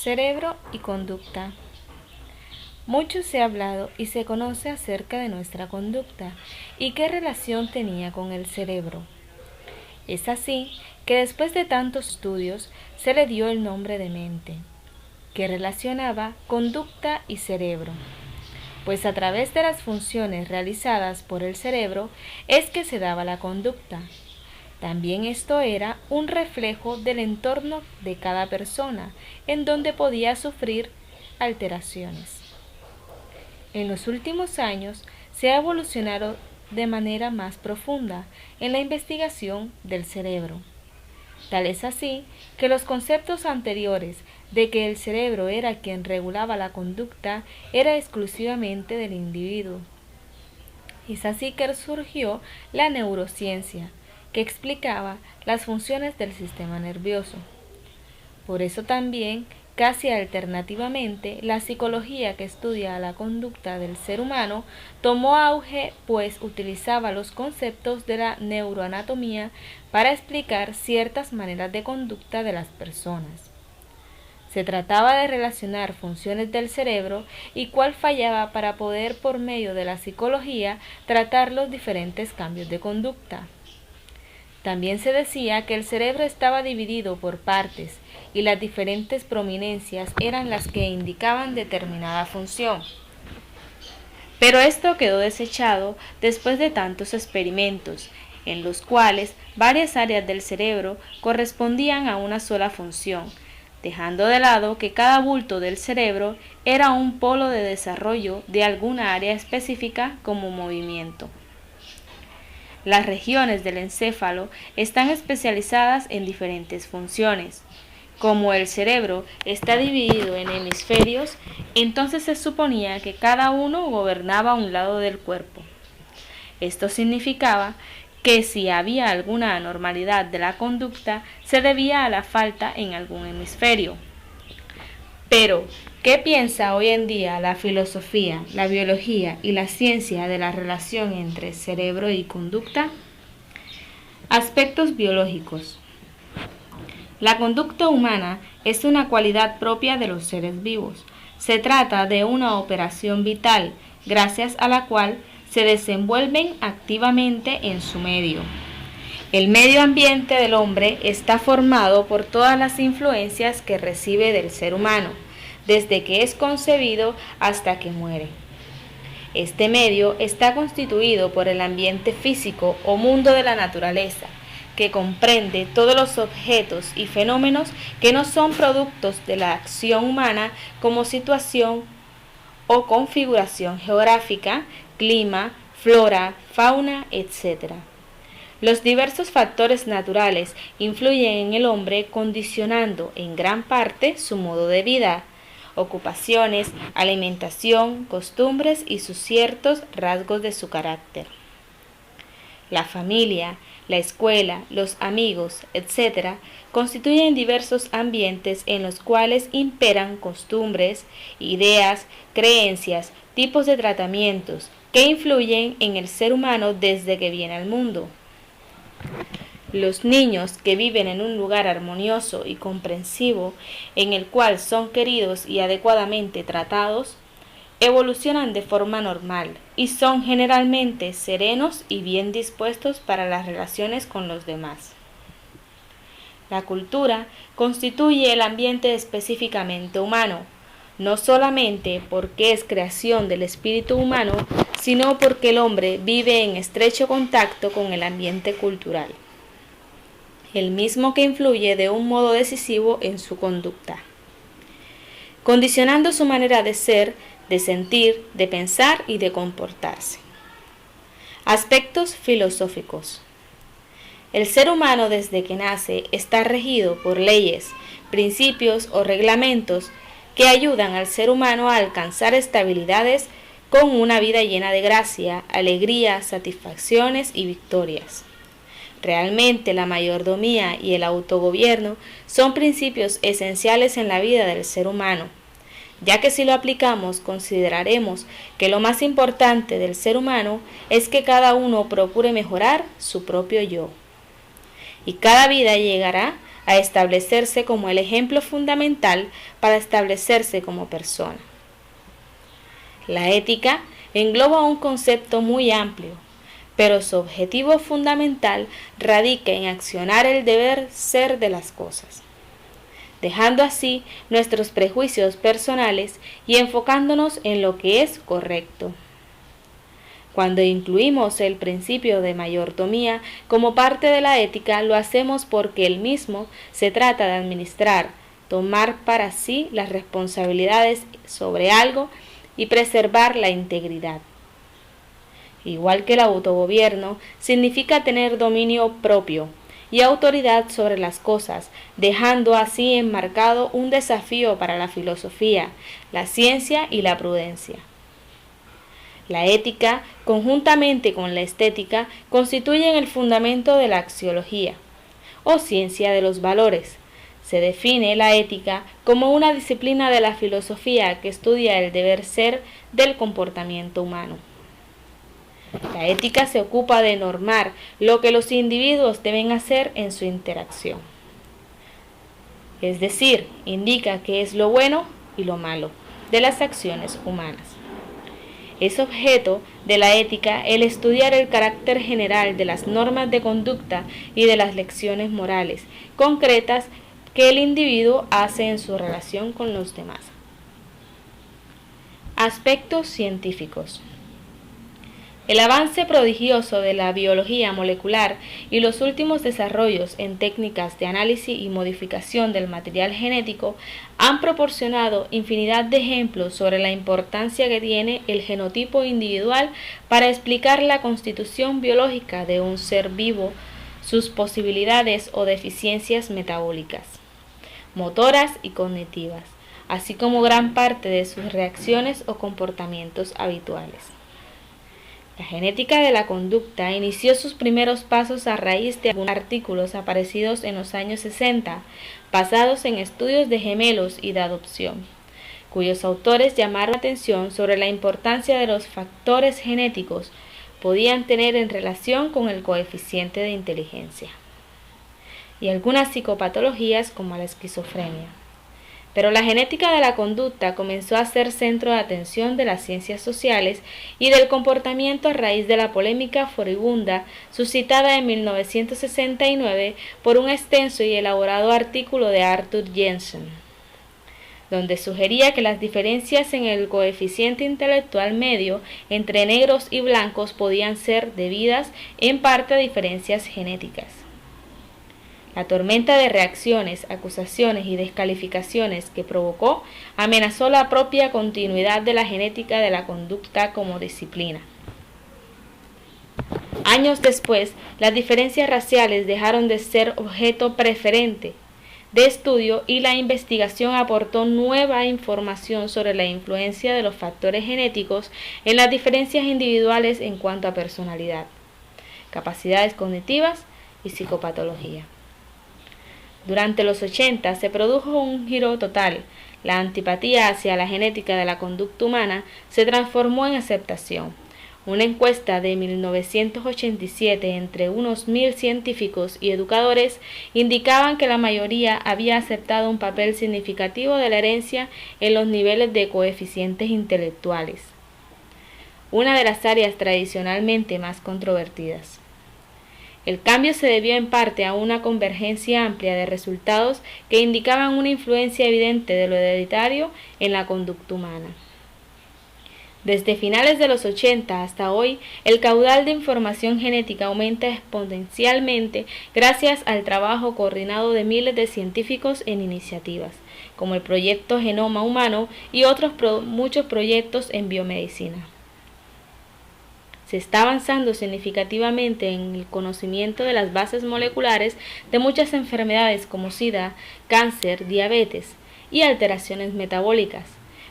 Cerebro y conducta. Mucho se ha hablado y se conoce acerca de nuestra conducta y qué relación tenía con el cerebro. Es así que después de tantos estudios se le dio el nombre de mente, que relacionaba conducta y cerebro, pues a través de las funciones realizadas por el cerebro es que se daba la conducta. También esto era un reflejo del entorno de cada persona, en donde podía sufrir alteraciones. En los últimos años se ha evolucionado de manera más profunda en la investigación del cerebro. Tal es así que los conceptos anteriores de que el cerebro era quien regulaba la conducta era exclusivamente del individuo. Es así que surgió la neurociencia, que explicaba las funciones del sistema nervioso. Por eso también, casi alternativamente, la psicología que estudia la conducta del ser humano tomó auge, pues utilizaba los conceptos de la neuroanatomía para explicar ciertas maneras de conducta de las personas. Se trataba de relacionar funciones del cerebro y cuál fallaba para poder, por medio de la psicología, tratar los diferentes cambios de conducta. También se decía que el cerebro estaba dividido por partes y las diferentes prominencias eran las que indicaban determinada función. Pero esto quedó desechado después de tantos experimentos, en los cuales varias áreas del cerebro correspondían a una sola función, dejando de lado que cada bulto del cerebro era un polo de desarrollo de alguna área específica como movimiento. Las regiones del encéfalo están especializadas en diferentes funciones. Como el cerebro está dividido en hemisferios, entonces se suponía que cada uno gobernaba un lado del cuerpo. Esto significaba que si había alguna anormalidad de la conducta, se debía a la falta en algún hemisferio. Pero, ¿qué piensa hoy en día la filosofía, la biología y la ciencia de la relación entre cerebro y conducta? Aspectos biológicos. La conducta humana es una cualidad propia de los seres vivos. Se trata de una operación vital, gracias a la cual se desenvuelven activamente en su medio. El medio ambiente del hombre está formado por todas las influencias que recibe del ser humano, desde que es concebido hasta que muere. Este medio está constituido por el ambiente físico o mundo de la naturaleza, que comprende todos los objetos y fenómenos que no son productos de la acción humana como situación o configuración geográfica, clima, flora, fauna, etc. Los diversos factores naturales influyen en el hombre condicionando en gran parte su modo de vida, ocupaciones, alimentación, costumbres y sus ciertos rasgos de su carácter. La familia, la escuela, los amigos, etc., constituyen diversos ambientes en los cuales imperan costumbres, ideas, creencias, tipos de tratamientos que influyen en el ser humano desde que viene al mundo. Los niños que viven en un lugar armonioso y comprensivo, en el cual son queridos y adecuadamente tratados, evolucionan de forma normal y son generalmente serenos y bien dispuestos para las relaciones con los demás. La cultura constituye el ambiente específicamente humano, no solamente porque es creación del espíritu humano, sino porque el hombre vive en estrecho contacto con el ambiente cultural, el mismo que influye de un modo decisivo en su conducta, condicionando su manera de ser, de sentir, de pensar y de comportarse. Aspectos filosóficos. El ser humano desde que nace está regido por leyes, principios o reglamentos que ayudan al ser humano a alcanzar estabilidades con una vida llena de gracia, alegría, satisfacciones y victorias. Realmente la mayordomía y el autogobierno son principios esenciales en la vida del ser humano, ya que si lo aplicamos consideraremos que lo más importante del ser humano es que cada uno procure mejorar su propio yo. Y cada vida llegará a establecerse como el ejemplo fundamental para establecerse como persona. La ética engloba un concepto muy amplio, pero su objetivo fundamental radica en accionar el deber ser de las cosas, dejando así nuestros prejuicios personales y enfocándonos en lo que es correcto. Cuando incluimos el principio de mayordomía como parte de la ética, lo hacemos porque el mismo se trata de administrar, tomar para sí las responsabilidades sobre algo y preservar la integridad. Igual que el autogobierno, significa tener dominio propio y autoridad sobre las cosas, dejando así enmarcado un desafío para la filosofía, la ciencia y la prudencia. La ética, conjuntamente con la estética, constituyen el fundamento de la axiología, o ciencia de los valores. Se define la ética como una disciplina de la filosofía que estudia el deber ser del comportamiento humano. La ética se ocupa de normar lo que los individuos deben hacer en su interacción. Es decir, indica qué es lo bueno y lo malo de las acciones humanas. Es objeto de la ética el estudiar el carácter general de las normas de conducta y de las lecciones morales concretas que el individuo hace en su relación con los demás. Aspectos científicos. El avance prodigioso de la biología molecular y los últimos desarrollos en técnicas de análisis y modificación del material genético han proporcionado infinidad de ejemplos sobre la importancia que tiene el genotipo individual para explicar la constitución biológica de un ser vivo, sus posibilidades o deficiencias metabólicas, motoras y cognitivas, así como gran parte de sus reacciones o comportamientos habituales. La genética de la conducta inició sus primeros pasos a raíz de algunos artículos aparecidos en los años 60, basados en estudios de gemelos y de adopción, cuyos autores llamaron la atención sobre la importancia de los factores genéticos podían tener en relación con el coeficiente de inteligencia, y algunas psicopatologías como la esquizofrenia. Pero la genética de la conducta comenzó a ser centro de atención de las ciencias sociales y del comportamiento a raíz de la polémica furibunda suscitada en 1969 por un extenso y elaborado artículo de Arthur Jensen, donde sugería que las diferencias en el coeficiente intelectual medio entre negros y blancos podían ser debidas en parte a diferencias genéticas. La tormenta de reacciones, acusaciones y descalificaciones que provocó amenazó la propia continuidad de la genética de la conducta como disciplina. Años después, las diferencias raciales dejaron de ser objeto preferente de estudio y la investigación aportó nueva información sobre la influencia de los factores genéticos en las diferencias individuales en cuanto a personalidad, capacidades cognitivas y psicopatología. Durante los 80 se produjo un giro total. La antipatía hacia la genética de la conducta humana se transformó en aceptación. Una encuesta de 1987 entre unos 1.000 científicos y educadores indicaban que la mayoría había aceptado un papel significativo de la herencia en los niveles de coeficientes intelectuales, una de las áreas tradicionalmente más controvertidas. El cambio se debió en parte a una convergencia amplia de resultados que indicaban una influencia evidente de lo hereditario en la conducta humana. Desde finales de los 80 hasta hoy, el caudal de información genética aumenta exponencialmente gracias al trabajo coordinado de miles de científicos en iniciativas, como el Proyecto Genoma Humano y otros muchos proyectos en biomedicina. Se está avanzando significativamente en el conocimiento de las bases moleculares de muchas enfermedades como SIDA, cáncer, diabetes y alteraciones metabólicas,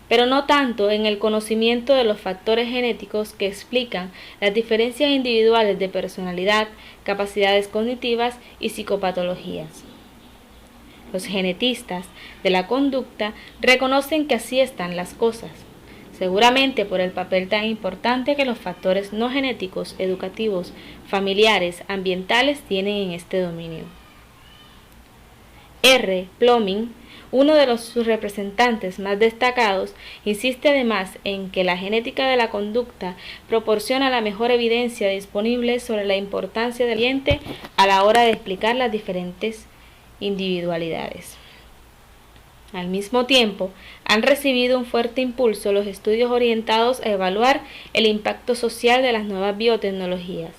pero no tanto en el conocimiento de los factores genéticos que explican las diferencias individuales de personalidad, capacidades cognitivas y psicopatologías. Los genetistas de la conducta reconocen que así están las cosas, seguramente por el papel tan importante que los factores no genéticos, educativos, familiares, ambientales tienen en este dominio. R. Plumbing, uno de sus representantes más destacados, insiste además en que la genética de la conducta proporciona la mejor evidencia disponible sobre la importancia del ambiente a la hora de explicar las diferentes individualidades. Al mismo tiempo, han recibido un fuerte impulso los estudios orientados a evaluar el impacto social de las nuevas biotecnologías,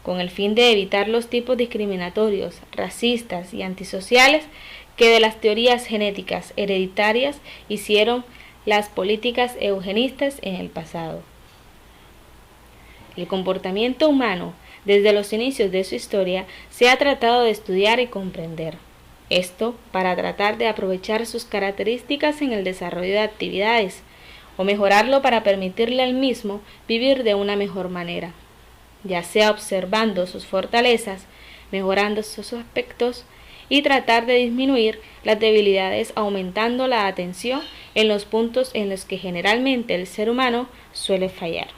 con el fin de evitar los tipos discriminatorios, racistas y antisociales que de las teorías genéticas hereditarias hicieron las políticas eugenistas en el pasado. El comportamiento humano, desde los inicios de su historia, se ha tratado de estudiar y comprender. Esto para tratar de aprovechar sus características en el desarrollo de actividades, o mejorarlo para permitirle al mismo vivir de una mejor manera, ya sea observando sus fortalezas, mejorando sus aspectos, y tratar de disminuir las debilidades aumentando la atención en los puntos en los que generalmente el ser humano suele fallar.